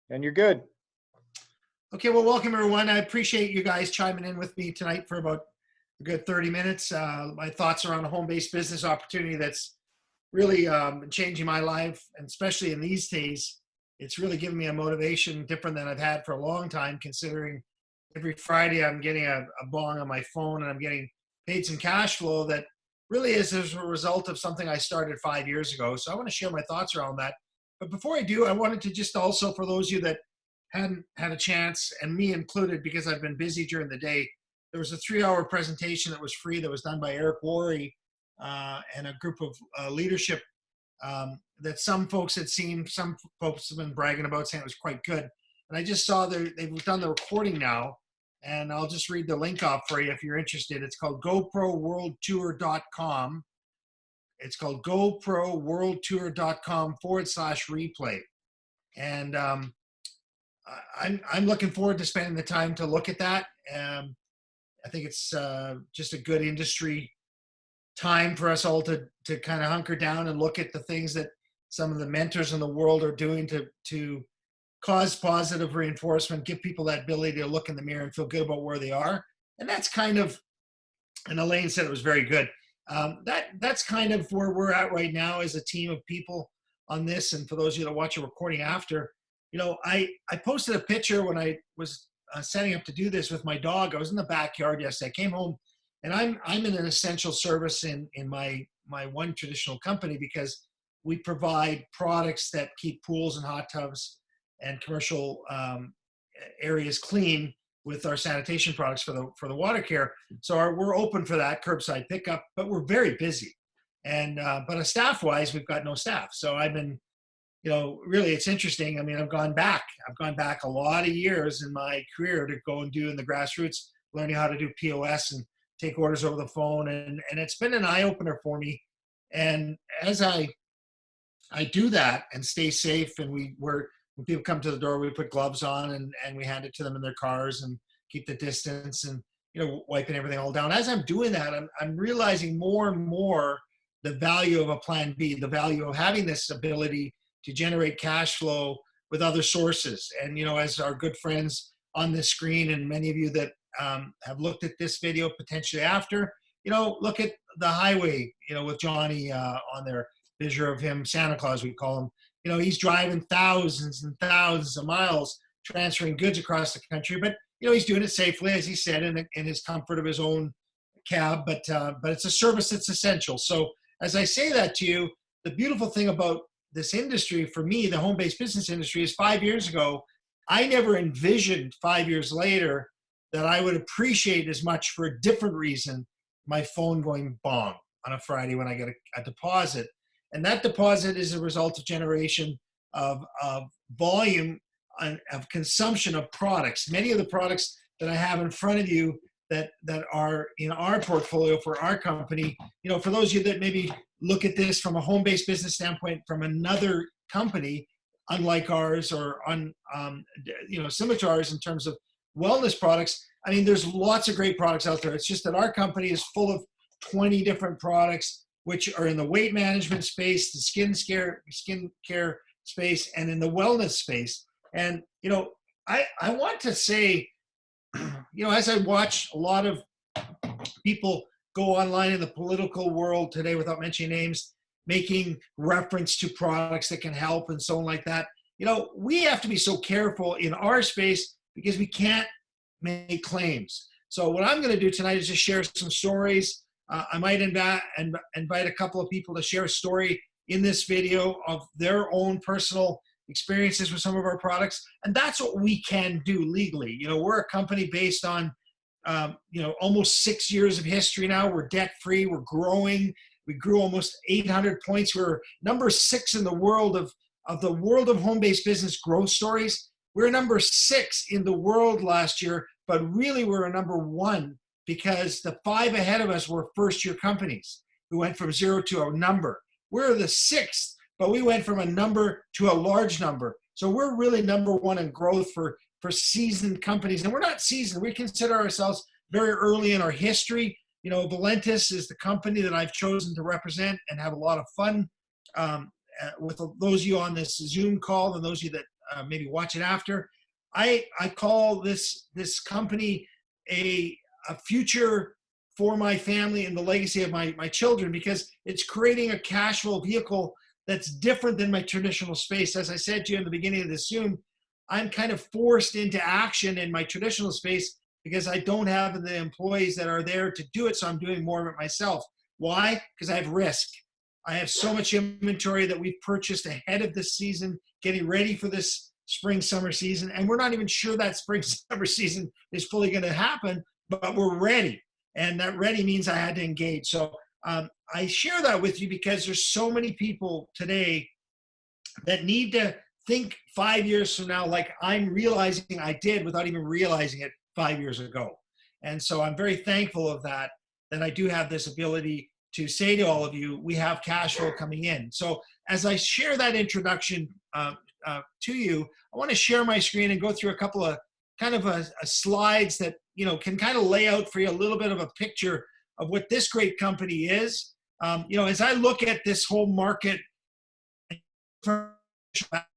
And you're good. Okay, well, welcome everyone. I appreciate you guys chiming in with me tonight for about a good 30 minutes. My thoughts around a home-based business opportunity that's really changing my life, and especially in these days, it's really given me a motivation different than I've had for a long time, considering every Friday I'm getting a bong on my phone and I'm getting paid some cash flow that really is as a result of something I started 5 years ago. So I want to share my thoughts around that. But before I do, I wanted to just also, for those of you that hadn't had a chance, and me included because I've been busy during the day, there was a 3-hour presentation that was free that was done by Eric Worre and a group of leadership that some folks had seen, some folks have been bragging about, saying it was quite good. And I just saw they've done the recording now, and I'll just read the link off for you if you're interested. It's called GoProWorldTour.com. It's called GoProWorldTour.com/replay. And I'm looking forward to spending the time to look at that. I think it's just a good industry time for us all to kind of hunker down and look at the things that some of the mentors in the world are doing to cause positive reinforcement, give people that ability to look in the mirror and feel good about where they are. And that's kind of, and Elaine said it was very good. That's kind of where we're at right now as a team of people on this. And for those of you that watch a recording after, you know, I posted a picture when I was setting up to do this with my dog. I was in the backyard yesterday. I came home, and I'm in an essential service in my one traditional company because we provide products that keep pools and hot tubs and commercial areas clean with our sanitation products for the water care. So we're open for that curbside pickup, but we're very busy. And but staff-wise, we've got no staff. So I've been, you know, really, it's interesting. I mean, I've gone back a lot of years in my career to go and do in the grassroots, learning how to do POS and take orders over the phone. And it's been an eye-opener for me. And as I do that and stay safe, and when people come to the door, we put gloves on and we hand it to them in their cars and keep the distance and, you know, wiping everything all down. As I'm doing that, I'm realizing more and more the value of a plan B, the value of having this ability to generate cash flow with other sources. And, you know, as our good friends on this screen, and many of you that have looked at this video potentially after, you know, look at the highway, you know, with Johnny on there, picture of him, Santa Claus, we call him. You know, he's driving thousands and thousands of miles, transferring goods across the country, but, you know, he's doing it safely, as he said, in his comfort of his own cab, but it's a service that's essential. So as I say that to you, the beautiful thing about this industry, for me, the home-based business industry, is 5 years ago, I never envisioned 5 years later that I would appreciate as much for a different reason my phone going bong on a Friday when I get a deposit. And that deposit is a result of generation of volume of consumption of products. Many of the products that I have in front of you that are in our portfolio for our company, you know, for those of you that maybe look at this from a home-based business standpoint from another company, unlike ours or you know, similar to ours in terms of wellness products, I mean, there's lots of great products out there. It's just that our company is full of 20 different products, which are in the weight management space, the skin care space, and in the wellness space. And, you know, I want to say, you know, as I watch a lot of people go online in the political world today, without mentioning names, making reference to products that can help and so on like that, you know, we have to be so careful in our space because we can't make claims. So what I'm going to do tonight is just share some stories. I might invite a couple of people to share a story in this video of their own personal experiences with some of our products. And that's what we can do legally. You know, we're a company based on, you know, almost 6 years of history now. We're debt-free. We're growing. We grew almost 800 points. We're number 6 in the world of home-based business growth stories. We're number 6 in the world last year, but really we're a number 1 because the 5 ahead of us were first-year companies who went from 0 to a number. We're the 6th, but we went from a number to a large number. So we're really number 1 in growth for seasoned companies. And we're not seasoned. We consider ourselves very early in our history. You know, Valentus is the company that I've chosen to represent and have a lot of fun with those of you on this Zoom call and those of you that maybe watch it after. I call this company a future for my family and the legacy of my children, because it's creating a cash flow vehicle that's different than my traditional space. As I said to you in the beginning of this Zoom, I'm kind of forced into action in my traditional space because I don't have the employees that are there to do it. So I'm doing more of it myself. Why? Because I have risk. I have so much inventory that we've purchased ahead of this season, getting ready for this spring, summer season. And we're not even sure that spring, summer season is fully going to happen, but we're ready. And that ready means I had to engage. So I share that with you because there's so many people today that need to think 5 years from now, like I'm realizing I did without even realizing it 5 years ago. And so I'm very thankful of that I do have this ability to say to all of you, we have cash flow coming in. So as I share that introduction to you, I want to share my screen and go through a couple of kind of a slides that, you know, can kind of lay out for you a little bit of a picture of what this great company is. You know, as I look at this whole market, what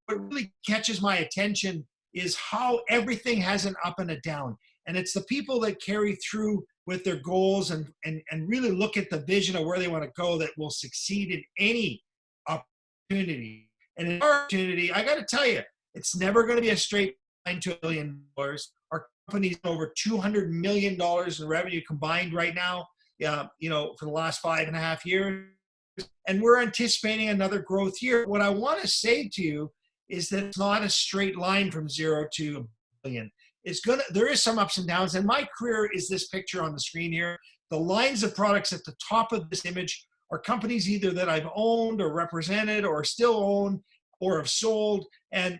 really catches my attention is how everything has an up and a down. And it's the people that carry through with their goals and really look at the vision of where they want to go that will succeed in any opportunity. And in our opportunity, I got to tell you, it's never going to be a straight line to $1 billion. Our company's over $200 million in revenue combined right now, you know, for the last 5.5 years. And we're anticipating another growth year. What I want to say to you is that it's not a straight line from 0 to $1 billion. There is some ups and downs, and my career is this picture on the screen here. The lines of products at the top of this image are companies either that I've owned or represented or still own or have sold, and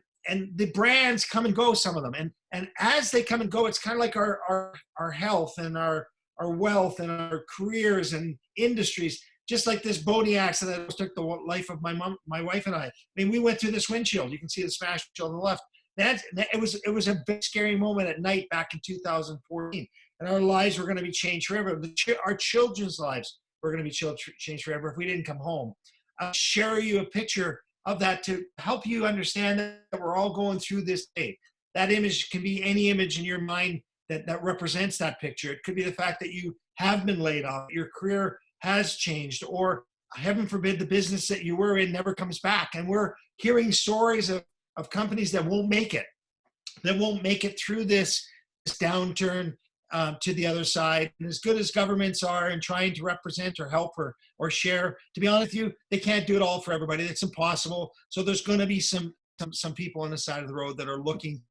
the brands come and go, some of them. And as they come and go, it's kind of like our health and our wealth and our careers and industries. Just like this boating accident that took the life of my wife and I. I mean, we went through this windshield. You can see the smashed windshield on the left. It was a big scary moment at night back in 2014, and our lives were going to be changed forever. Our children's lives were going to be changed forever if we didn't come home. I'll share you a picture of that to help you understand that we're all going through this day. That image can be any image in your mind that represents that picture. It could be the fact that you have been laid off, your career has changed, or heaven forbid, the business that you were in never comes back. And we're hearing stories of companies that won't make it through this downturn to the other side. And as good as governments are in trying to represent or help or share, to be honest with you, they can't do it all for everybody. It's impossible. So there's going to be some people on the side of the road that are looking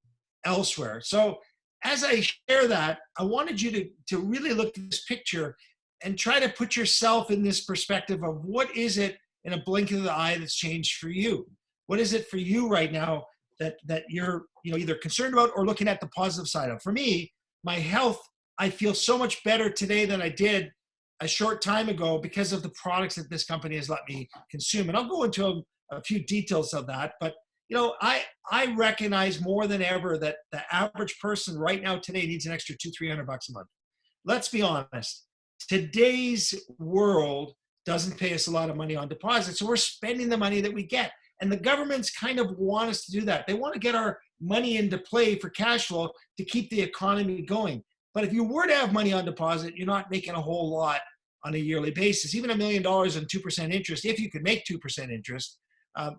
elsewhere. So as I share that, I wanted you to really look at this picture and try to put yourself in this perspective of what is it in a blink of the eye that's changed for you? What is it for you right now that you're, you know, either concerned about or looking at the positive side of? For me, my health, I feel so much better today than I did a short time ago because of the products that this company has let me consume. And I'll go into a few details of that. But, you know, I recognize more than ever that the average person right now today needs an extra $200-300 a month. Let's be honest. Today's world doesn't pay us a lot of money on deposits, so we're spending the money that we get. And the governments kind of want us to do that. They want to get our money into play for cash flow to keep the economy going. But if you were to have money on deposit, you're not making a whole lot on a yearly basis. Even $1 million and 2% interest, if you could make 2% interest,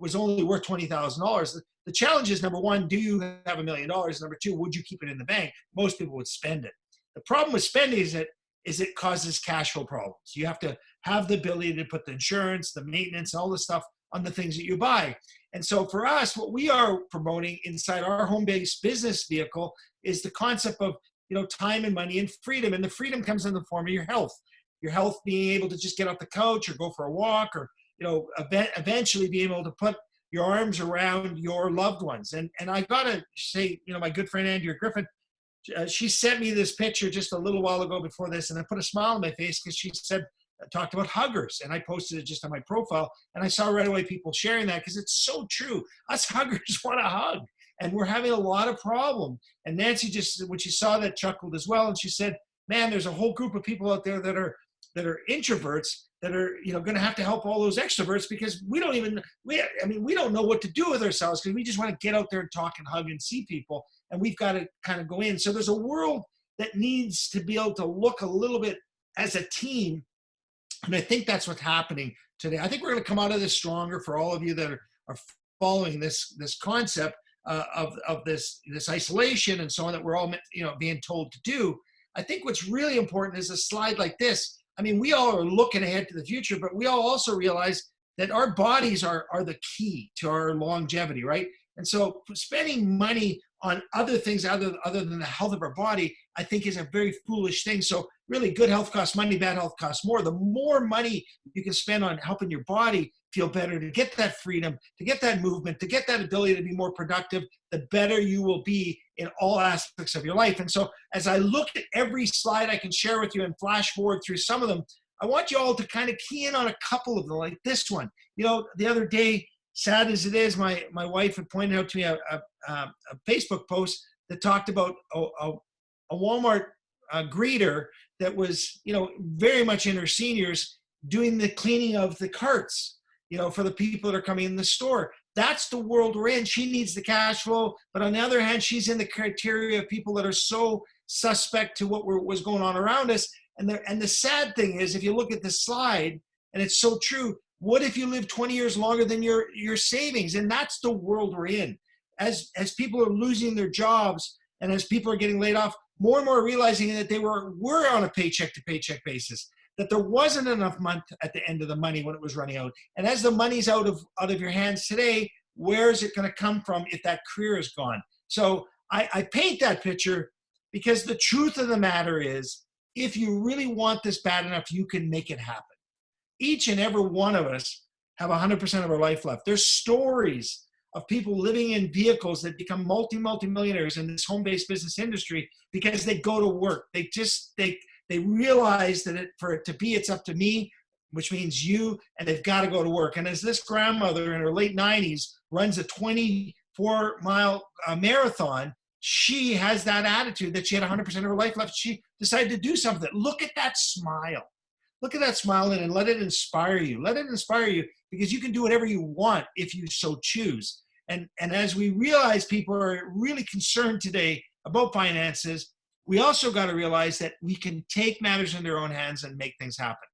was only worth $20,000. The challenge is, number one, do you have $1 million? Number two, would you keep it in the bank? Most people would spend it. The problem with spending is it causes cash flow problems. You have to have the ability to put the insurance, the maintenance, all the stuff on the things that you buy. And so for us, what we are promoting inside our home-based business vehicle is the concept of, you know, time and money and freedom. And the freedom comes in the form of your health. Your health being able to just get off the couch or go for a walk, or, you know, eventually being able to put your arms around your loved ones. And I gotta say, you know, my good friend Andrea Griffin, she sent me this picture just a little while ago before this, and I put a smile on my face because she talked about huggers, and I posted it just on my profile, and I saw right away people sharing that because it's so true. Us huggers want a hug, and we're having a lot of problem. And Nancy, just when she saw that, chuckled as well, and she said, man, there's a whole group of people out there that are that are introverts that are, going to have to help all those extroverts, because we don't know what to do with ourselves, because we just want to get out there and talk and hug and see people. And we've got to kind of go in. So there's a world that needs to be able to look a little bit as a team. And I think that's what's happening today. I think we're going to come out of this stronger for all of you that are following this concept of this isolation and so on that we're all being told to do. I think what's really important is a slide like this. I mean, we all are looking ahead to the future, but we all also realize that our bodies are the key to our longevity, right? And so spending money on other things other than the health of our body, I think is a very foolish thing. So really, good health costs money, bad health costs more. The more money you can spend on helping your body feel better, to get that freedom, to get that movement, to get that ability to be more productive, the better you will be in all aspects of your life. And so as I look at every slide I can share with you and flash forward through some of them, I want you all to kind of key in on a couple of them, like this one. The other day, sad as it is, my wife had pointed out to me a Facebook post that talked about a Walmart greeter that was, very much in her seniors, doing the cleaning of the carts, for the people that are coming in the store. That's the world we're in. She needs the cash flow, but on the other hand, she's in the criteria of people that are so suspect to what was going on around us. And the sad thing is, if you look at the slide, and it's so true, what if you live 20 years longer than your savings? And that's the world we're in. As people are losing their jobs, and as people are getting laid off, more and more realizing that they were on a paycheck to paycheck basis, that there wasn't enough month at the end of the money when it was running out. And as the money's out of your hands today, where is it going to come from if that career is gone? So I paint that picture because the truth of the matter is, if you really want this bad enough, you can make it happen. Each and every one of us have 100% of our life left. There's stories of people living in vehicles that become multi-millionaires in this home-based business industry because they go to work. They realize that for it to be, it's up to me, which means you, and they've got to go to work. And as this grandmother in her late 90s runs a 24-mile marathon, she has that attitude that she had 100% of her life left. She decided to do something. Look at that smile. Look at that smile and let it inspire you. Let it inspire you, because you can do whatever you want if you so choose. And as we realize people are really concerned today about finances, we also got to realize that we can take matters into our own hands and make things happen.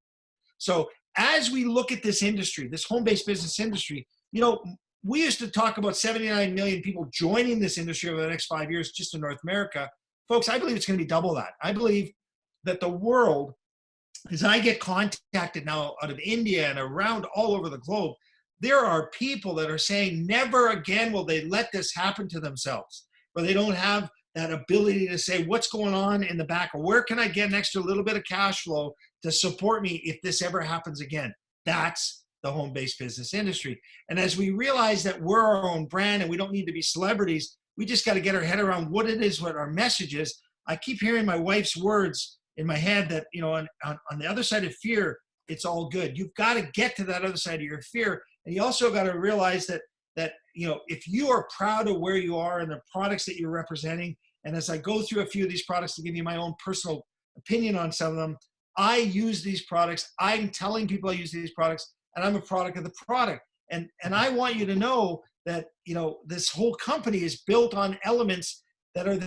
So as we look at this industry, this home-based business industry, we used to talk about 79 million people joining this industry over the next 5 years just in North America. Folks, I believe it's going to be double that. I believe that the world, as I get contacted now out of India and around all over the globe, there are people that are saying never again will they let this happen to themselves, where they don't have that ability to say what's going on in the back, or where can I get an extra little bit of cash flow to support me if this ever happens again. That's the home-based business industry. And as we realize that we're our own brand and we don't need to be celebrities, we just got to get our head around what it is, what our message is. I keep hearing my wife's words in my head that, on the other side of fear, it's all good. You've got to get to that other side of your fear. And you also got to realize that if you are proud of where you are and the products that you're representing, and as I go through a few of these products to give you my own personal opinion on some of them, I use these products. I'm telling people I use these products, and I'm a product of the product. And I want you to know that, this whole company is built on elements that are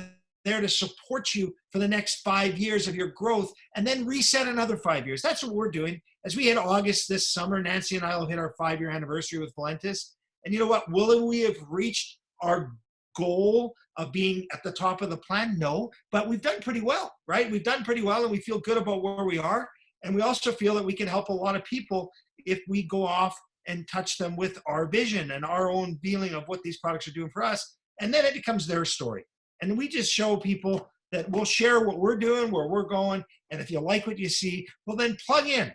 there to support you for the next 5 years of your growth, and then reset another 5 years. That's what we're doing. As we hit August this summer, Nancy and I will hit our 5-year anniversary with Valentus. And you know what? Will we have reached our goal of being at the top of the plan? No, but we've done pretty well, right? We've done pretty well, and we feel good about where we are. And we also feel that we can help a lot of people if we go off and touch them with our vision and our own feeling of what these products are doing for us. And then it becomes their story. And we just show people that we'll share what we're doing, where we're going. And if you like what you see, well, then plug in.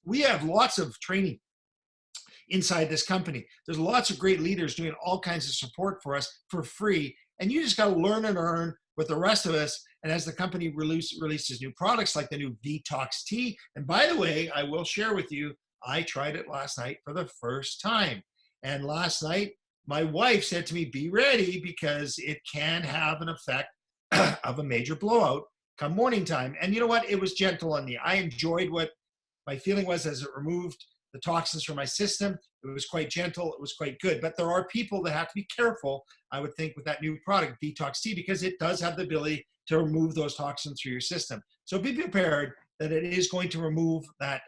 We have lots of training inside this company. There's lots of great leaders doing all kinds of support for us for free. And you just got to learn and earn with the rest of us. And as the company releases new products like the new Detox Tea, and by the way, I will share with you, I tried it last night for the first time. And last night, my wife said to me, be ready, because it can have an effect of a major blowout come morning time. And you know what? It was gentle on me. I enjoyed what my feeling was, as it removed the toxins from my system, it was quite gentle, it was quite good. But there are people that have to be careful, I would think, with that new product, Detox Tea, because it does have the ability to remove those toxins through your system. So be prepared that it is going to remove that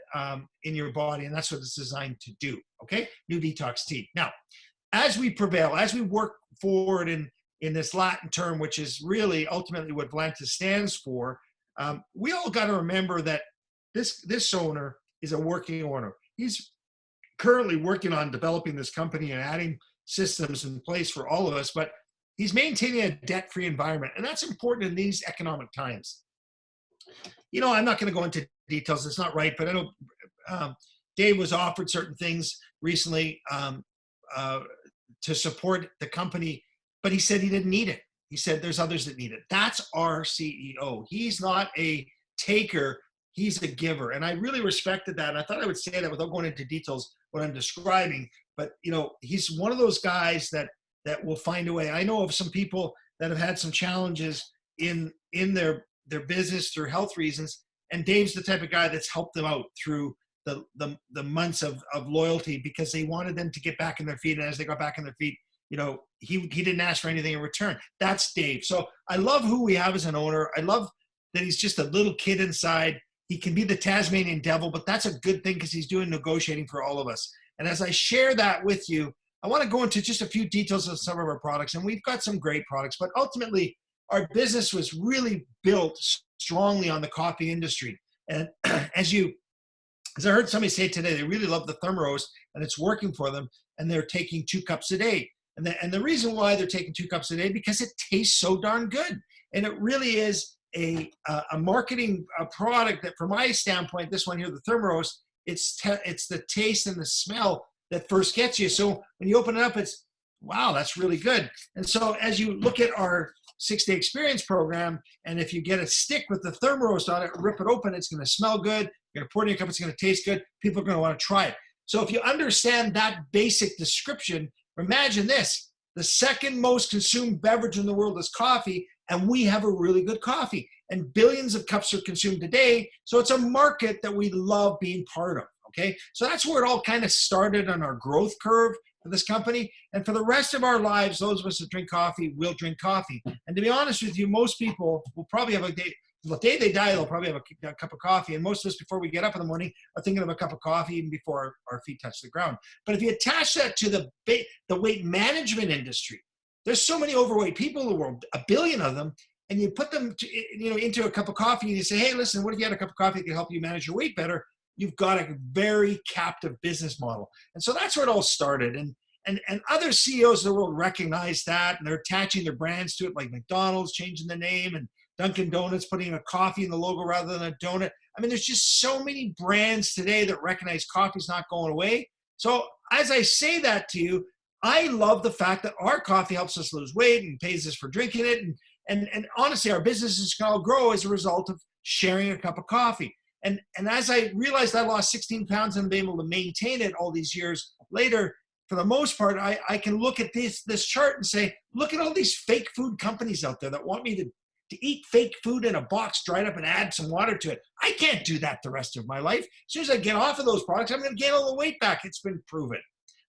in your body, and that's what it's designed to do, okay? New Detox Tea. Now, as we prevail, as we work forward in this Latin term, which is really ultimately what Valentus stands for, we all got to remember that this owner is a working owner. He's currently working on developing this company and adding systems in place for all of us, but he's maintaining a debt-free environment, and that's important in these economic times. You know, I'm not going to go into details, it's not right, but I know Dave was offered certain things recently to support the company, but he said he didn't need it. He said there's others that need it. That's our CEO. He's not a taker, he's a giver. And I really respected that. And I thought I would say that without going into details what I'm describing, but you know, he's one of those guys that will find a way. I know of some people that have had some challenges in their business through health reasons, and Dave's the type of guy that's helped them out through the months of loyalty, because they wanted them to get back on their feet. And as they got back on their feet, you know, he didn't ask for anything in return. That's Dave. So I love who we have as an owner. I love that he's just a little kid inside. He can be the Tasmanian devil, but that's a good thing because he's doing negotiating for all of us. And as I share that with you, I want to go into just a few details of some of our products. And we've got some great products, but ultimately our business was really built strongly on the coffee industry. And as I heard somebody say today, they really love the Thermaros and it's working for them, and they're taking 2 cups a day. And the reason why they're taking 2 cups a day, because it tastes so darn good. And it really is a marketing product that, from my standpoint, this one here, the Thermaros, it's the taste and the smell that first gets you. So when you open it up, it's, wow, that's really good. And so as you look at our 6-day experience program, and if you get a stick with the Thermaros on it, rip it open, it's going to smell good. You're going to pour it in your cup, it's going to taste good. People are going to want to try it. So if you understand that basic description, imagine this: the second most consumed beverage in the world is coffee, and we have a really good coffee. And billions of cups are consumed a day, so it's a market that we love being part of, okay? So that's where it all kind of started on our growth curve for this company. And for the rest of our lives, those of us that drink coffee will drink coffee. And to be honest with you, most people will probably have a day, the day they die, they'll probably have a cup of coffee. And most of us, before we get up in the morning, are thinking of a cup of coffee even before our feet touch the ground. But if you attach that to the weight management industry, there's so many overweight people in the world, 1 billion of them, and you put them into a cup of coffee and you say, hey, listen, what if you had a cup of coffee that can help you manage your weight better? You've got a very captive business model. And so that's where it all started. And other CEOs of the world recognize that, and they're attaching their brands to it, like McDonald's changing the name, and Dunkin' Donuts putting a coffee in the logo rather than a donut. I mean, there's just so many brands today that recognize coffee's not going away. So as I say that to you, I love the fact that our coffee helps us lose weight and pays us for drinking it. And honestly, our businesses can all grow as a result of sharing a cup of coffee. And as I realized I lost 16 pounds and been able to maintain it all these years later, for the most part, I can look at this chart and say, look at all these fake food companies out there that want me to eat fake food in a box, dried up, and add some water to it. I can't do that the rest of my life. As soon as I get off of those products, I'm going to gain all the weight back. It's been proven.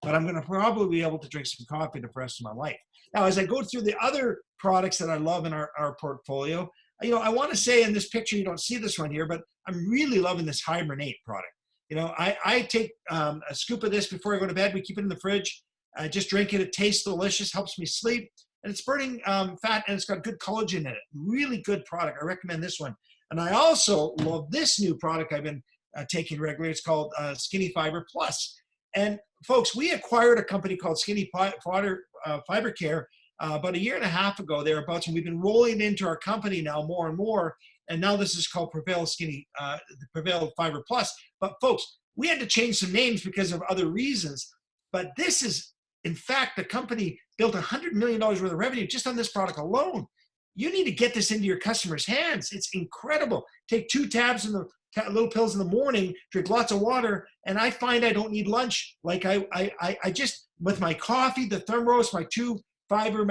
But I'm going to probably be able to drink some coffee the rest of my life. Now, as I go through the other products that I love in our portfolio, I want to say in this picture, you don't see this one here, but I'm really loving this Hibernate product. I take a scoop of this before I go to bed. We keep it in the fridge. I just drink it. It tastes delicious, helps me sleep. And it's burning fat, and it's got good collagen in it. Really good product. I recommend this one. And I also love this new product I've been taking regularly. It's called Skinny Fiber Plus. And folks, we acquired a company called Skinny Fiber Care about 1.5 years ago, thereabouts, and we've been rolling into our company now more and more. And now this is called Prevail Fiber Plus. But folks, we had to change some names because of other reasons. But this is, in fact, the company built $100 million worth of revenue just on this product alone. You need to get this into your customers' hands. It's incredible. Take 2 tabs in the little pills in the morning, drink lots of water, and I find I don't need lunch. Like I just, with my coffee, the Thermos, my 2 fiber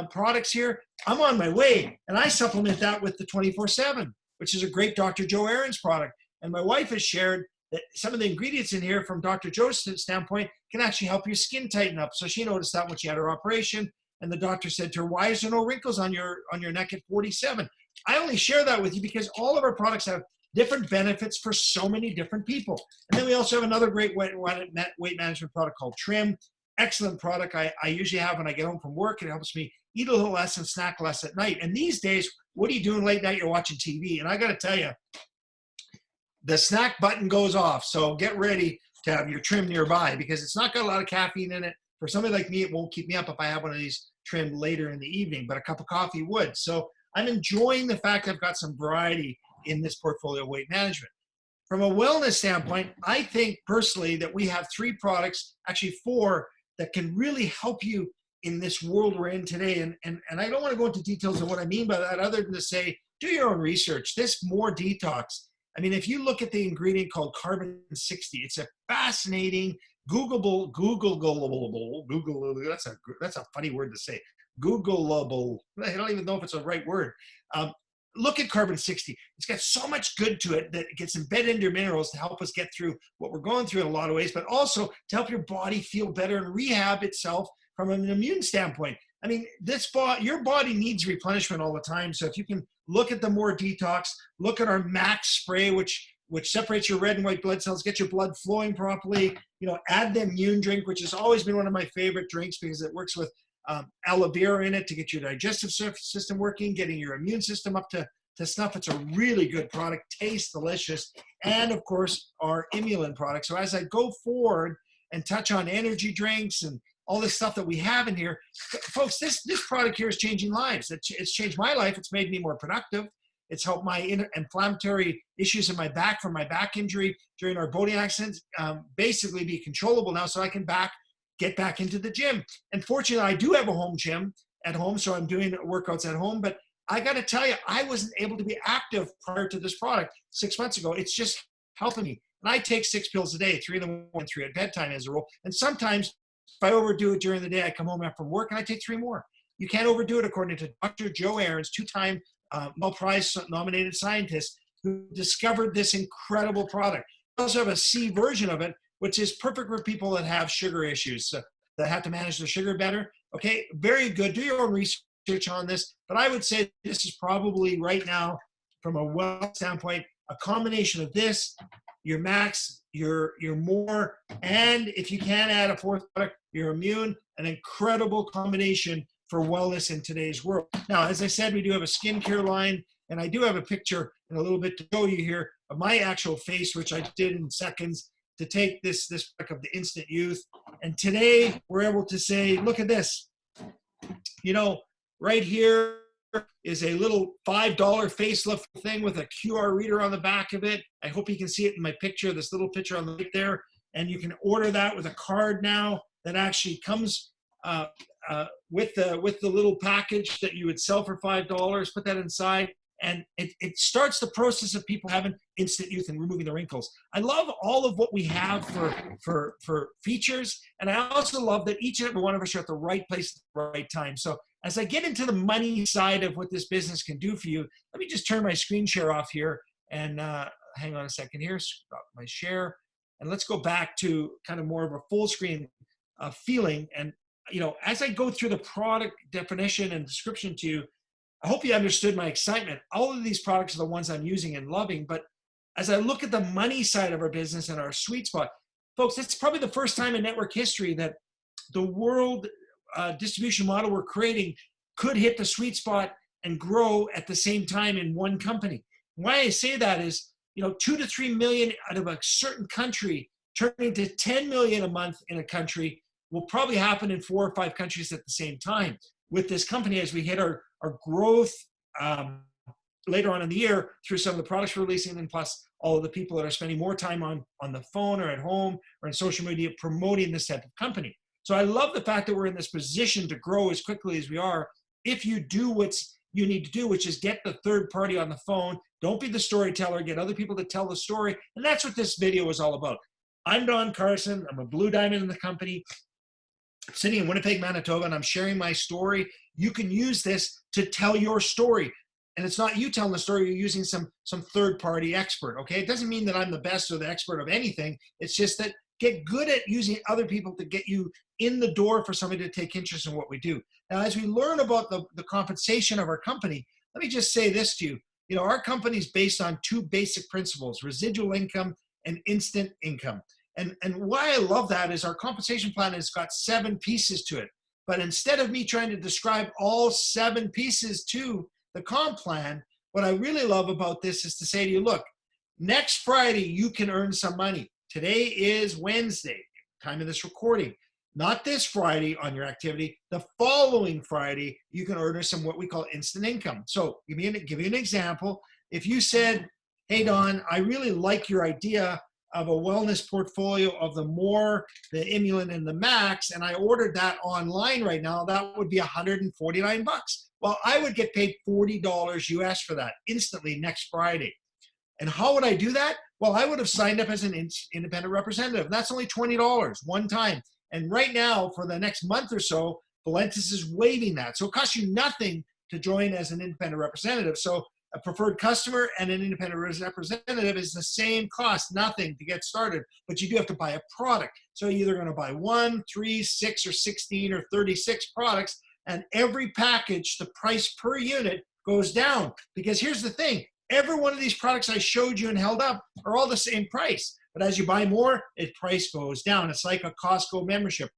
products here, I'm on my way. And I supplement that with the 24/7, which is a great Dr. Joe Aaron's product. And my wife has shared that some of the ingredients in here from Dr. Joe's standpoint can actually help your skin tighten up. So she noticed that when she had her operation, and the doctor said to her, why is there no wrinkles on your neck at 47? I only share that with you because all of our products have different benefits for so many different people. And then we also have another great weight management product called Trim. Excellent product I usually have when I get home from work. It helps me eat a little less and snack less at night. And these days, what are you doing late night? You're watching TV. And I got to tell you, the snack button goes off. So get ready to have your Trim nearby because it's not got a lot of caffeine in it. For somebody like me, it won't keep me up if I have one of these Trim later in the evening, but a cup of coffee would. So I'm enjoying the fact I've got some variety in this portfolio of weight management. From a wellness standpoint, I think personally that we have 3 products, actually 4, that can really help you in this world we're in today. And I don't want to go into details of what I mean by that other than to say, do your own research. This more detox. I mean, if you look at the ingredient called carbon 60, it's a fascinating Google, that's a funny word to say. Googleable. I don't even know if it's the right word. Look at carbon 60. It's got so much good to it that it gets embedded into your minerals to help us get through what we're going through in a lot of ways, but also to help your body feel better and rehab itself from an immune standpoint. I mean, your body needs replenishment all the time. So if you can look at the more detox, look at our Max spray, which separates your red and white blood cells, get your blood flowing properly. Add the immune drink, which has always been one of my favorite drinks because it works with aloe vera in it to get your digestive system working, getting your immune system up to snuff. It's a really good product, tastes delicious. And of course, our Immulin product. So as I go forward and touch on energy drinks and all this stuff that we have in here, folks, this product here is changing lives. It's changed my life. It's made me more productive. It's helped my inflammatory issues in my back from my back injury during our boating accidents basically be controllable now, so I can get back into the gym. And fortunately, I do have a home gym at home, so I'm doing workouts at home. But I got to tell you, I wasn't able to be active prior to this product 6 months ago. It's just helping me. And I take 6 pills a day, 3 in the morning, 3 at bedtime as a rule. And sometimes if I overdo it during the day, I come home after work and I take 3 more. You can't overdo it, according to Dr. Joe Aarons, 2-time Nobel Prize nominated scientist who discovered this incredible product. We also have a C version of it, which is perfect for people that have sugar issues, that have to manage their sugar better. Okay, very good. Do your own research on this. But I would say this is probably right now, from a wellness standpoint, a combination of this, your Max, your more, and if you can add a 4th product, your Immune, an incredible combination for wellness in today's world. Now, as I said, we do have a skincare line, and I do have a picture in a little bit to show you here of my actual face, which I did in seconds to take this back of the Instant Youth. And today we're able to say, look at this. Right here is a little $5 facelift thing with a QR reader on the back of it. I hope you can see it in my picture, this little picture on the right there. And you can order that with a card now that actually comes with the little package that you would sell for $5. Put that inside, and it starts the process of people having instant youth and removing the wrinkles. I love all of what we have for features, and I also love that each and every one of us are at the right place at the right time. So as I get into the money side of what this business can do for you, let me just turn my screen share off here and hang on a second here, stop my share, and let's go back to kind of more of a full screen feeling. And as I go through the product definition and description to you, I hope you understood my excitement. All of these products are the ones I'm using and loving, but as I look at the money side of our business and our sweet spot, folks, it's probably the first time in network history that the world distribution model we're creating could hit the sweet spot and grow at the same time in one company. Why I say that is, 2 to 3 million out of a certain country turning to 10 million a month in a country will probably happen in 4 or 5 countries at the same time with this company as we hit our growth later on in the year through some of the products we're releasing, and plus all of the people that are spending more time on the phone or at home or on social media promoting this type of company. So I love the fact that we're in this position to grow as quickly as we are if you do what you need to do, which is get the third party on the phone. Don't be the storyteller, get other people to tell the story. And that's what this video is all about. I'm Don Carson. I'm a blue diamond in the company. I'm sitting in Winnipeg, Manitoba, and I'm sharing my story. You can use this to tell your story. And it's not you telling the story, you're using some third-party expert, okay? It doesn't mean that I'm the best or the expert of anything. It's just that get good at using other people to get you in the door for somebody to take interest in what we do. Now, as we learn about the compensation of our company, let me just say this to you. You know, our company is based on two basic principles: residual income and instant income. And why I love that is our compensation plan has got 7 pieces to it. But instead of me trying to describe all 7 pieces to the comp plan, what I really love about this is to say to you, look, next Friday, you can earn some money. Today is Wednesday, time of this recording. Not this Friday on your activity. The following Friday, you can earn some what we call instant income. So give you an example. If you said, hey, Don, I really like your idea of a wellness portfolio of the more, the Immulin, and the Max, and I ordered that online right now, that would be $149. Well, I would get paid $40 US for that instantly next Friday. And how would I do that? Well, I would have signed up as an independent representative. And that's only $20 one time. And right now, for the next month or so, Valentus is waiving that. So it costs you nothing to join as an independent representative. So a preferred customer and an independent representative is the same cost, nothing to get started, but you do have to buy a product. So you're either going to buy 1, 3, 6, or 16, or 36 products, and every package, the price per unit goes down. Because here's the thing, every one of these products I showed you and held up are all the same price. But as you buy more, its price goes down. It's like a Costco membership,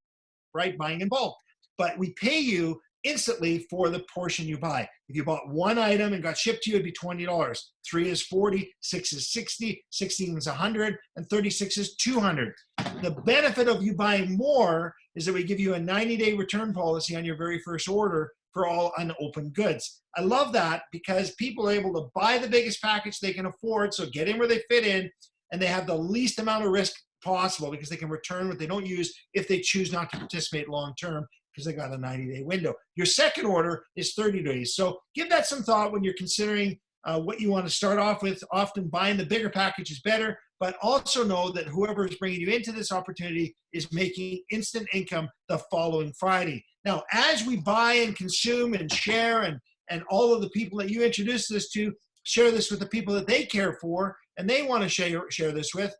right? Buying in bulk. But we pay you instantly for the portion you buy. If you bought one item and got shipped to you, it'd be $20. 3 is 40, 6 is 60, 16 is 100, and 36 is 200. The benefit of you buying more is that we give you a 90-day return policy on your very first order for all unopened goods. I love that because people are able to buy the biggest package they can afford, so get in where they fit in, and they have the least amount of risk possible because they can return what they don't use if they choose not to participate long-term because they got a 90-day window. Your second order is 30 days. So give that some thought when you're considering what you want to start off with. Often buying the bigger package is better, but also know that whoever is bringing you into this opportunity is making instant income the following Friday. Now, as we buy and consume and share, and all of the people that you introduce this to, share this with the people that they care for and they want to share this with,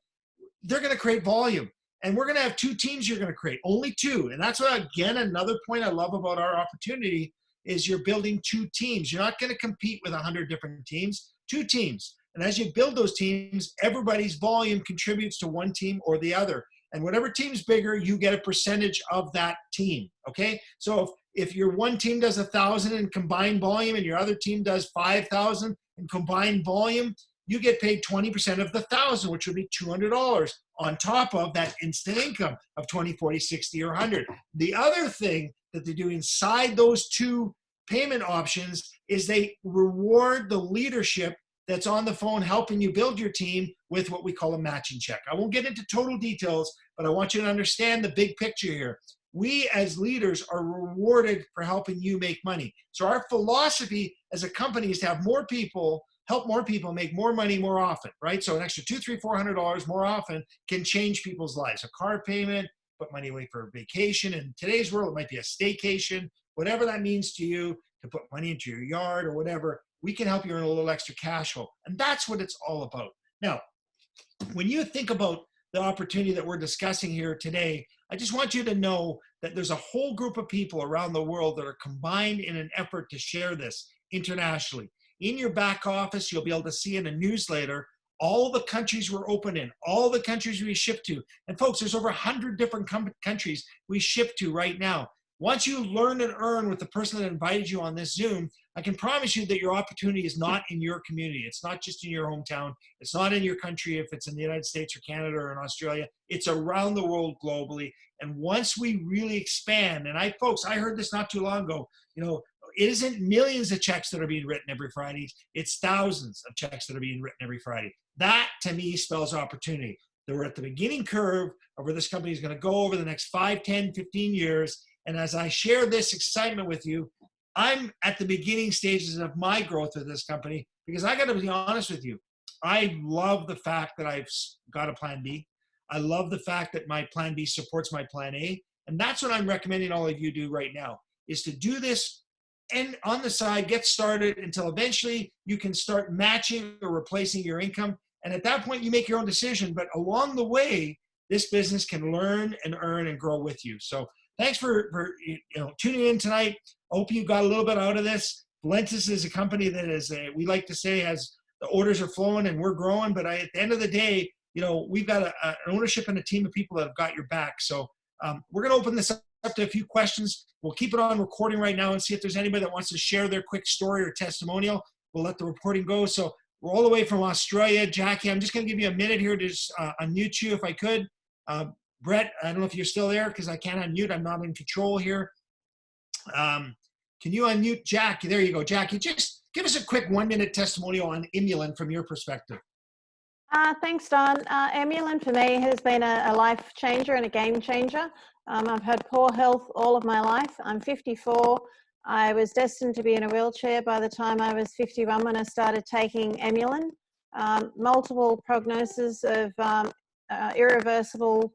they're going to create volume. And we're going to have 2 teams you're going to create, only 2. And that's what, again, another point I love about our opportunity is you're building 2 teams. You're not going to compete with 100 different teams, 2 teams. And as you build those teams, everybody's volume contributes to one team or the other. And whatever team's bigger, you get a percentage of that team, okay? So if your one team does 1,000 in combined volume and your other team does 5,000 in combined volume, you get paid 20% of the 1,000, which would be $200 on top of that instant income of 20, 40, 60, or 100. The other thing that they do inside those 2 payment options is they reward the leadership that's on the phone helping you build your team with what we call a matching check. I won't get into total details, but I want you to understand the big picture here. We as leaders are rewarded for helping you make money. So our philosophy as a company is to have more people, help more people make more money more often, right? So an extra $200, $300, $400 more often can change people's lives. A car payment, put money away for a vacation. In today's world, it might be a staycation, whatever that means to you, to put money into your yard or whatever. We can help you earn a little extra cash flow. And that's what it's all about. Now, when you think about the opportunity that we're discussing here today, I just want you to know that there's a whole group of people around the world that are combined in an effort to share this internationally. In your back office, you'll be able to see in a newsletter all the countries we're open in, all the countries we ship to. And folks, there's over 100 different countries we ship to right now. Once you learn and earn with the person that invited you on this Zoom, I can promise you that your opportunity is not in your community. It's not just in your hometown. It's not in your country if it's in the United States or Canada or in Australia. It's around the world globally. And once we really expand, and folks, I heard this not too long ago, it isn't millions of checks that are being written every Friday. It's thousands of checks that are being written every Friday. That, to me, spells opportunity. That we're at the beginning curve of where this company is going to go over the next 5, 10, 15 years. And as I share this excitement with you, I'm at the beginning stages of my growth with this company because I got to be honest with you. I love the fact that I've got a plan B. I love the fact that my plan B supports my plan A. And that's what I'm recommending all of you do right now is to do this and on the side, get started until eventually you can start matching or replacing your income. And at that point, you make your own decision. But along the way, this business can learn and earn and grow with you. So thanks for tuning in tonight. I hope you got a little bit out of this. Valentus is a company that is, we like to say, has the orders are flowing and we're growing. But at the end of the day, we've got an ownership and a team of people that have got your back. So we're going to open this up to a few questions. We'll keep it on recording right now and see if there's anybody that wants to share their quick story or testimonial. We'll let the recording go. So we're all the way from Australia. Jackie, I'm just going to give you a minute here to just unmute you if I could. Brett, I don't know if you're still there because I can't unmute. I'm not in control here. Can you unmute Jackie? There you go. Jackie, just give us a quick 1-minute testimonial on Immulin from your perspective. Thanks, Don. Immulin for me has been a life changer and a game changer. I've had poor health all of my life. I'm 54. I was destined to be in a wheelchair by the time I was 51 when I started taking Immulin. Multiple prognoses of irreversible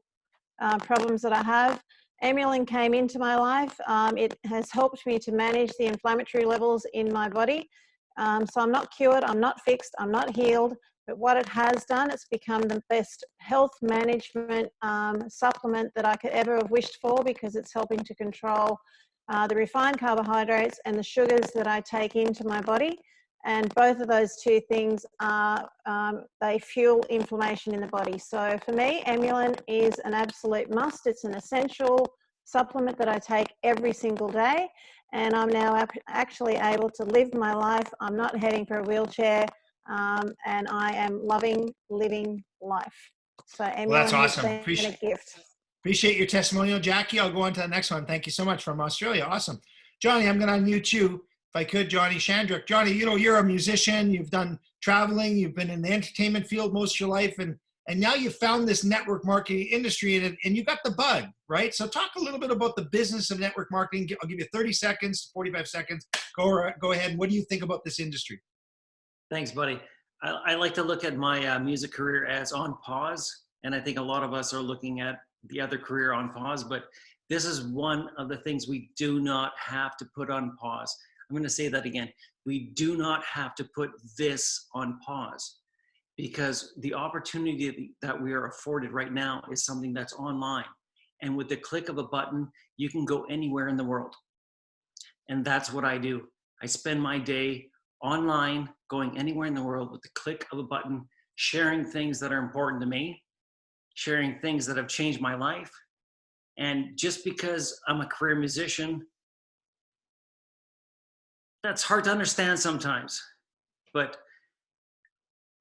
problems that I have. Immulin came into my life. It has helped me to manage the inflammatory levels in my body. So I'm not cured, I'm not fixed, I'm not healed. But what it has done, it's become the best health management supplement that I could ever have wished for, because it's helping to control the refined carbohydrates and the sugars that I take into my body. And both of those two things they fuel inflammation in the body. So for me, Immulin is an absolute must. It's an essential supplement that I take every single day. And I'm now actually able to live my life. I'm not heading for a wheelchair. And I am loving living life. So Immulin, well, that's awesome. Has been a gift. Appreciate your testimonial, Jackie. I'll go on to the next one. Thank you so much from Australia. Awesome. Johnny, I'm going to unmute you if I could. Johnny Shandrick. Johnny, you're a musician. You've done traveling. You've been in the entertainment field most of your life. And now you've found this network marketing industry and you got the bug, right? So talk a little bit about the business of network marketing. I'll give you 30 seconds, 45 seconds. Go ahead. What do you think about this industry? Thanks, buddy. I like to look at my music career as on pause, and I think a lot of us are looking at the other career on pause, but this is one of the things we do not have to put on pause. I'm going to say that again. We do not have to put this on pause, because the opportunity that we are afforded right now is something that's online. And with the click of a button, you can go anywhere in the world. And that's what I do. I spend my day online, going anywhere in the world with the click of a button, sharing things that are important to me, sharing things that have changed my life. And just because I'm a career musician, that's hard to understand sometimes. But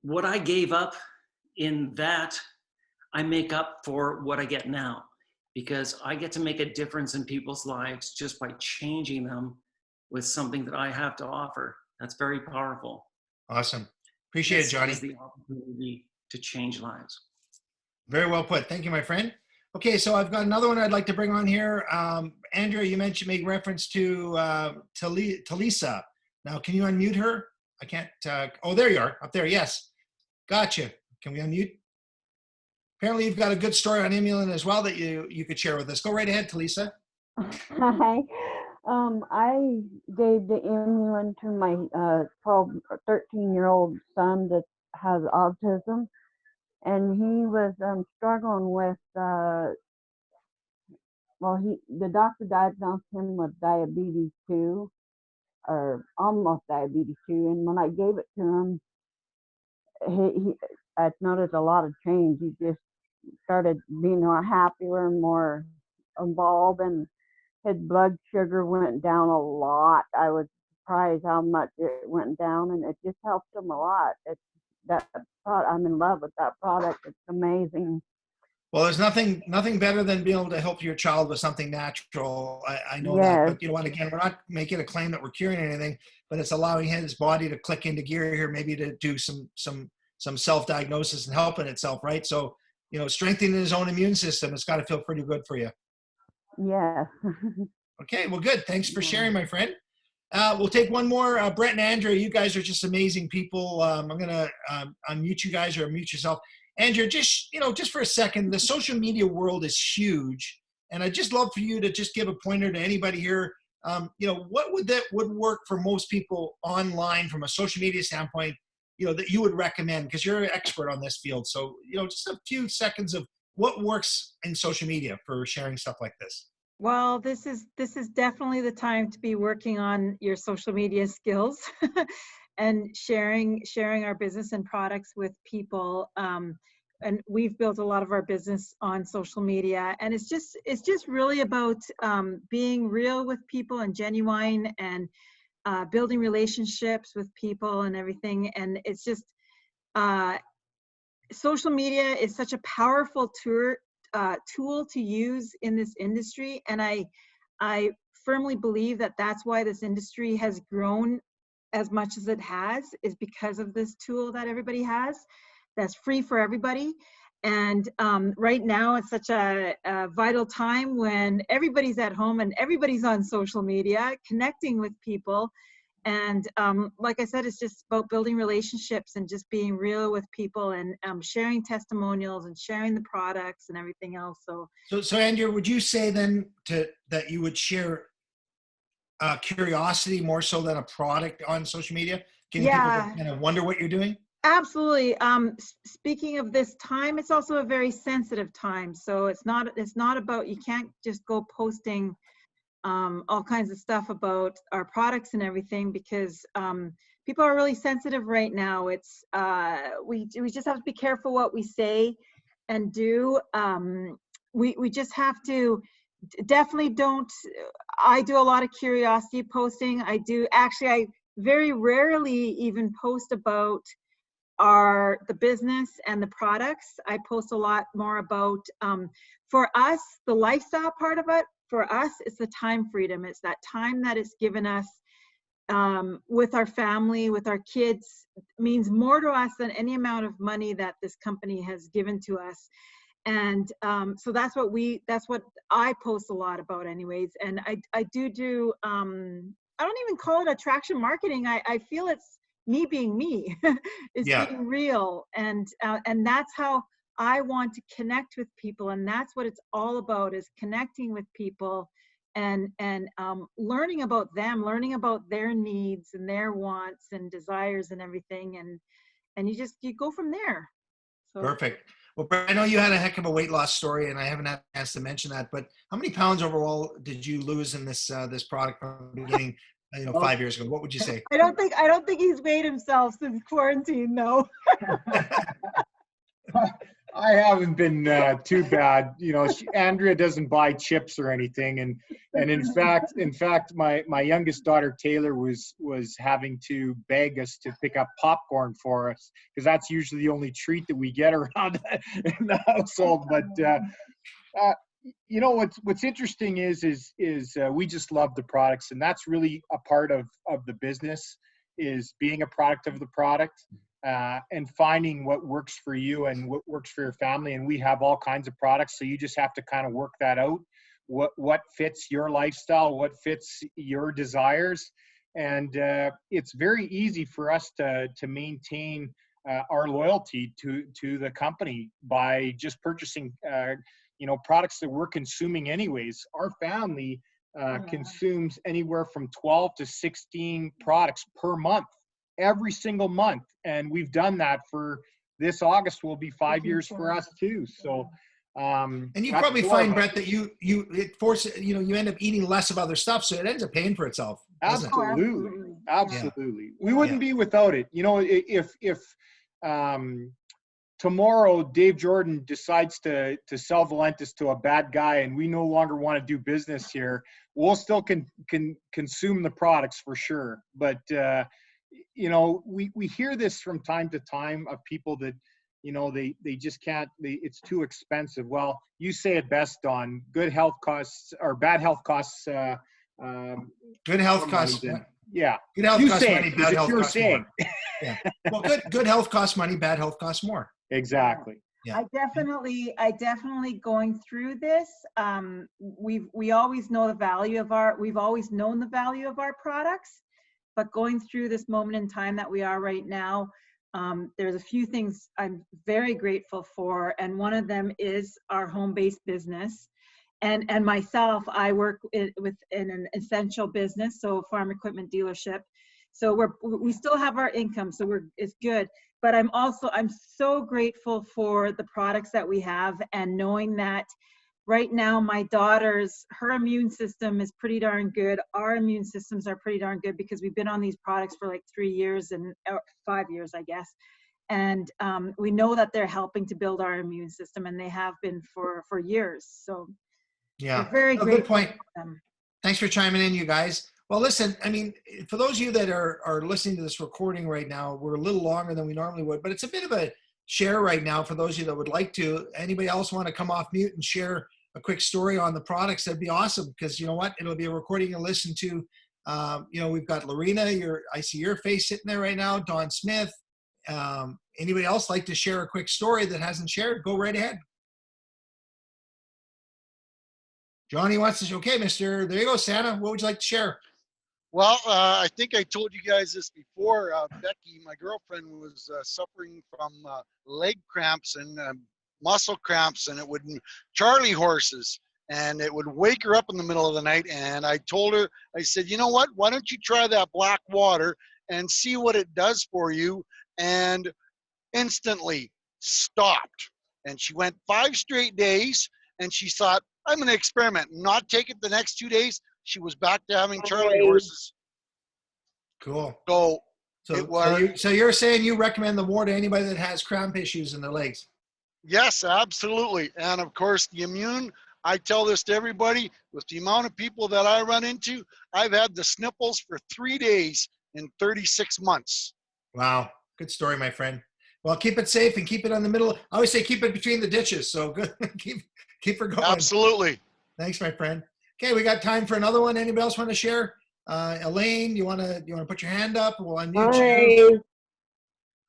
what I gave up in that, I make up for what I get now, because I get to make a difference in people's lives just by changing them with something that I have to offer. That's very powerful. Awesome. Appreciate it, Johnny. This is the opportunity to change lives. Very well put. Thank you, my friend. Okay, so I've got another one I'd like to bring on here. Andrea, you made reference to Talisa. Now, can you unmute her? I can't. Oh, there you are. Up there. Yes. Gotcha. Can we unmute? Apparently, you've got a good story on Immulin as well that you could share with us. Go right ahead, Talisa. Hi. I gave the Immulin to my 12 or 13-year-old son that has autism, and he was struggling with, the doctor diagnosed him with diabetes 2, or almost diabetes 2, and when I gave it to him, I noticed a lot of change. He just started being happier and more involved, and his blood sugar went down a lot. I was surprised how much it went down, and it just helped him a lot. I'm in love with that product. It's amazing. Well, there's nothing better than being able to help your child with something natural. I know Yes. that, but you know what? Again, we're not making a claim that we're curing anything, but it's allowing his body to click into gear here, maybe to do some self-diagnosis and helping itself, right? So, strengthening his own immune system, it's got to feel pretty good for you. Yes. Okay, well, good. Thanks for sharing, my friend. We'll take one more. Brett and Andrea, you guys are just amazing people. I'm going to unmute you guys or mute yourself. Andrea, just for a second, the social media world is huge. And I'd just love for you to just give a pointer to anybody here what would work for most people online from a social media standpoint, that you would recommend, because you're an expert on this field. So, just a few seconds of what works in social media for sharing stuff like this. Well, this is definitely the time to be working on your social media skills and sharing our business and products with people. And we've built a lot of our business on social media, and it's just really about being real with people and genuine, and building relationships with people and everything. And it's just social media is such a powerful tool to use in this industry, and I firmly believe that that's why this industry has grown as much as it has, is because of this tool that everybody has, that's free for everybody. And right now it's such a vital time when everybody's at home and everybody's on social media connecting with people. And like I said, it's just about building relationships and just being real with people, and sharing testimonials and sharing the products and everything else. So Andrea, would you say then that you would share curiosity more so than a product on social media? Getting people to kind of wonder what you're doing? Absolutely. Speaking of this time, it's also a very sensitive time. So it's not about, you can't just go posting all kinds of stuff about our products and everything, because people are really sensitive right now. It's we just have to be careful what we say and do. We just have to definitely don't. I do a lot of curiosity posting. I very rarely even post about the business and the products. I post a lot more about, for us, the lifestyle part of it. For us, it's the time freedom. It's that time that it's given us with our family, with our kids, means more to us than any amount of money that this company has given to us. And so that's what I post a lot about anyways. And I do, I don't even call it attraction marketing. I feel it's me being me. It's being real. And that's how I want to connect with people, and that's what it's all about, is connecting with people and learning about them, learning about their needs and their wants and desires and everything, and you go from there. So. Perfect. Well, I know you had a heck of a weight loss story, and I haven't had a chance to mention that, but how many pounds overall did you lose in this product from the beginning, 5 years ago? What would you say? I don't think he's weighed himself since quarantine, though. I haven't been too bad. Andrea doesn't buy chips or anything, and in fact, my youngest daughter Taylor was having to beg us to pick up popcorn for us, because that's usually the only treat that we get around in the household. But what's interesting is we just love the products, and that's really a part of the business, is being a product of the product. And finding what works for you and what works for your family. And we have all kinds of products, so you just have to kind of work that out. What fits your lifestyle, what fits your desires. And it's very easy for us to maintain our loyalty to the company by just purchasing products that we're consuming anyways. Our family consumes anywhere from 12 to 16 products per month, every single month. And we've done that for this August will be 5 years for us too. So and you probably find, Brett, that you end up eating less of other stuff, so it ends up paying for itself. Absolutely. We wouldn't be without it. If tomorrow Dave Jordan decides to sell Valentus to a bad guy and we no longer want to do business here, we'll still can consume the products for sure. But we hear this from time to time of people that, they just can't, it's too expensive. Well, you say it best, Don. Good health costs, or bad health costs. Good health costs. Yeah. Good health costs money, bad health costs more. Yeah. Well, good health costs money, bad health costs more. Exactly. Yeah. I definitely going through this. We always know the value of we've always known the value of our products. But going through this moment in time that we are right now, there's a few things I'm very grateful for. And one of them is our home-based business. And myself, I work in an essential business, so farm equipment dealership. So we still have our income, so it's good. But I'm so grateful for the products that we have, and knowing that right now my her immune system is pretty darn good. Our immune systems are pretty darn good because we've been on these products for like 3 years and 5 years, I guess. And we know that they're helping to build our immune system, and they have been for years. So Yeah, we're very good point. for them. Thanks for chiming in, you guys. Well, listen, I mean, for those of you that are listening to this recording right now, we're a little longer than we normally would, but it's a bit of a share right now for those of you that would like to. Anybody else want to come off mute and share a quick story on the products? That'd be awesome, because you know what? It'll be a recording you'll listen to. You know, we've got Lorena, I see your face sitting there right now, Don Smith. Anybody else like to share a quick story that hasn't shared? Go right ahead. Johnny wants to, okay, there you go, Santa. What would you like to share? Well, I think I told you guys this before. Becky, my girlfriend, was suffering from leg cramps and muscle cramps, and it would Charlie horses, and it would wake her up in the middle of the night. And I told her, I said, you know what? Why don't you try that black water and see what it does for you? And instantly stopped. And she went 5 straight days, and she thought, I'm going to experiment, not take it the next 2 days. She was back to having Charlie horses. Cool. So it was. So you're saying you recommend the water to anybody that has cramp issues in their legs? Yes, absolutely. And of course, the immune, I tell this to everybody, with the amount of people that I run into, I've had the sniffles for 3 days in 36 months. Wow. Good story, my friend. Well, keep it safe and keep it on the middle. I always say keep it between the ditches. So good. keep her going. Absolutely. Thanks, my friend. Okay, we got time for another one. Anybody else want to share? Elaine, you want to put your hand up? We'll unmute you.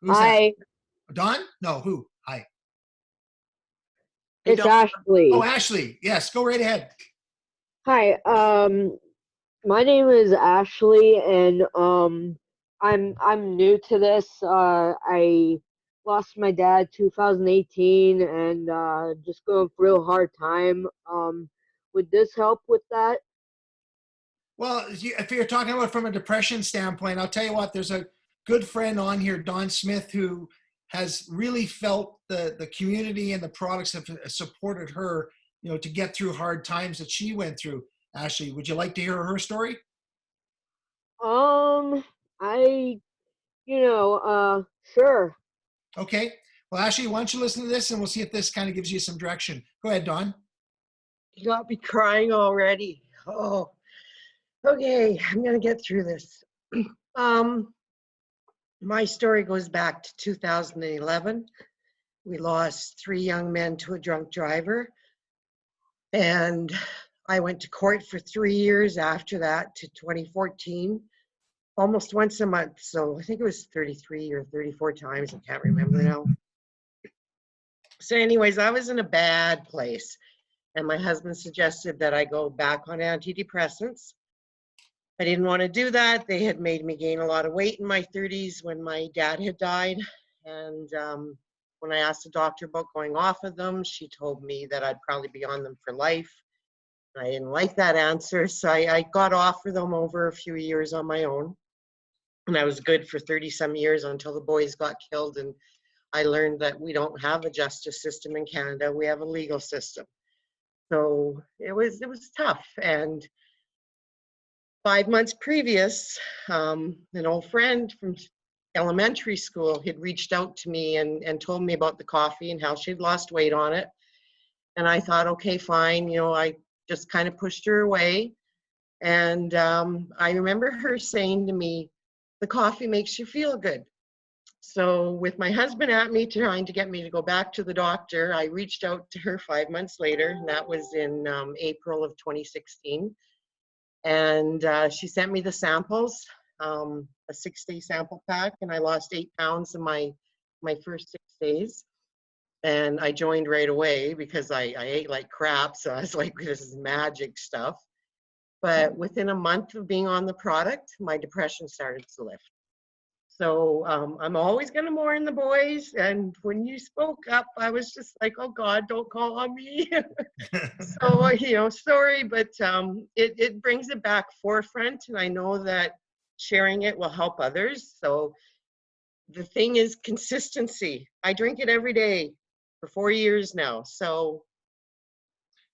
Who's Hi. that? Don? No, who? Hi. It's Ashley. Oh, Ashley. Yes, go right ahead. Hi. My name is Ashley, and I'm new to this. I lost my dad 2018, and just going through a real hard time. Would this help with that? Well, if you're talking about from a depression standpoint, I'll tell you what, there's a good friend on here, Don Smith, who has really felt the community and the products have supported her, you know, to get through hard times that she went through. Ashley, would you like to hear her story? Sure. Okay. Well, Ashley, why don't you listen to this and we'll see if this kind of gives you some direction. Go ahead, Don. You got me crying already. Oh, okay. I'm going to get through this. My story goes back to 2011. We lost 3 young men to a drunk driver. And I went to court for 3 years after that to 2014, almost once a month. So I think it was 33 or 34 times. I can't remember now. So anyways, I was in a bad place. And my husband suggested that I go back on antidepressants. I didn't want to do that. They had made me gain a lot of weight in my 30s when my dad had died. And when I asked the doctor about going off of them, she told me that I'd probably be on them for life. And I didn't like that answer. So I got off of them over a few years on my own. And I was good for 30 some years until the boys got killed. And I learned that we don't have a justice system in Canada. We have a legal system. So it was tough. And 5 months previous, an old friend from elementary school had reached out to me and told me about the coffee and how she'd lost weight on it. And I thought, okay, fine. You know, I just kind of pushed her away. And I remember her saying to me, the coffee makes you feel good. So with my husband at me trying to get me to go back to the doctor, I reached out to her 5 months later, and that was in April of 2016. And she sent me the samples, a 6-day sample pack, and I lost 8 pounds in my first 6 days. And I joined right away because I ate like crap, so I was like, this is magic stuff. But within a month of being on the product, my depression started to lift. So I'm always going to mourn the boys. And when you spoke up, I was just like, oh God, don't call on me. So, you know, sorry, but it brings it back forefront. And I know that sharing it will help others. So the thing is consistency. I drink it every day for 4 years now. So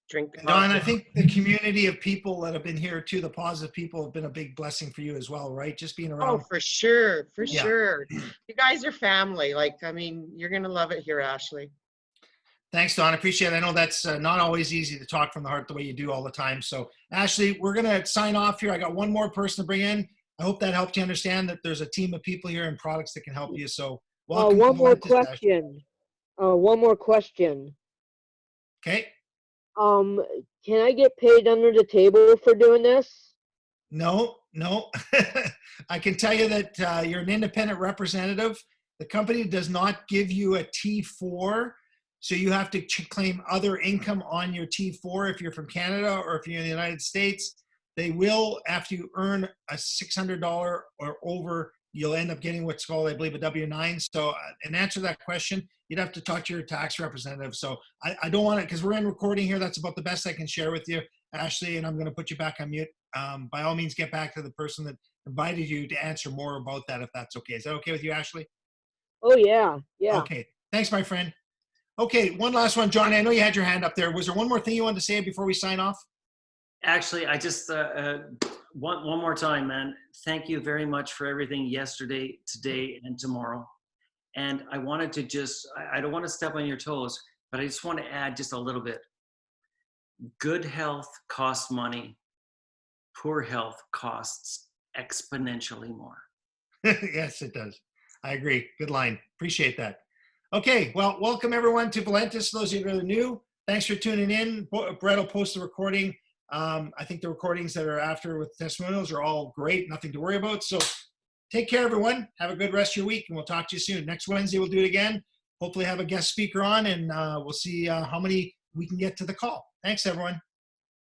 drink the Don, coffee. I think the community of people that have been here too, the positive people, have been a big blessing for you as well, right? Just being around. Oh, for sure, for Yeah. sure. You guys are family. Like, I mean, you're gonna love it here, Ashley. Thanks, Don. I appreciate it. I know that's not always easy to talk from the heart the way you do all the time. So, Ashley, we're going to sign off here. I got one more person to bring in. I hope that helped you understand that there's a team of people here and products that can help you. So, welcome. One to more Valentus, Ashley. question. One more question. Okay. Can I get paid under the table for doing this? No. I can tell you that you're an independent representative. The company does not give you a T4. So you have to claim other income on your T4 if you're from Canada or if you're in the United States. They will, after you earn a $600 or over, you'll end up getting what's called, I believe, a W-9. So in answer to that question, you'd have to talk to your tax representative. So I don't want to, because we're in recording here, that's about the best I can share with you, Ashley, and I'm going to put you back on mute. By all means, get back to the person that invited you to answer more about that, if that's okay. Is that okay with you, Ashley? Oh, yeah. Yeah. Okay. Thanks, my friend. Okay, one last one. Johnny, I know you had your hand up there. Was there one more thing you wanted to say before we sign off? Actually, I just, one more time, man. Thank you very much for everything yesterday, today, and tomorrow. And I wanted to just, I don't want to step on your toes, but I just want to add just a little bit. Good health costs money. Poor health costs exponentially more. Yes, it does. I agree. Good line. Appreciate that. Okay, well, welcome everyone to Valentus. Those of you that are new, thanks for tuning in. Brett will post the recording. I think the recordings that are after with testimonials are all great. Nothing to worry about. So take care, everyone. Have a good rest of your week, and we'll talk to you soon. Next Wednesday, we'll do it again. Hopefully have a guest speaker on, and we'll see how many we can get to the call. Thanks, everyone.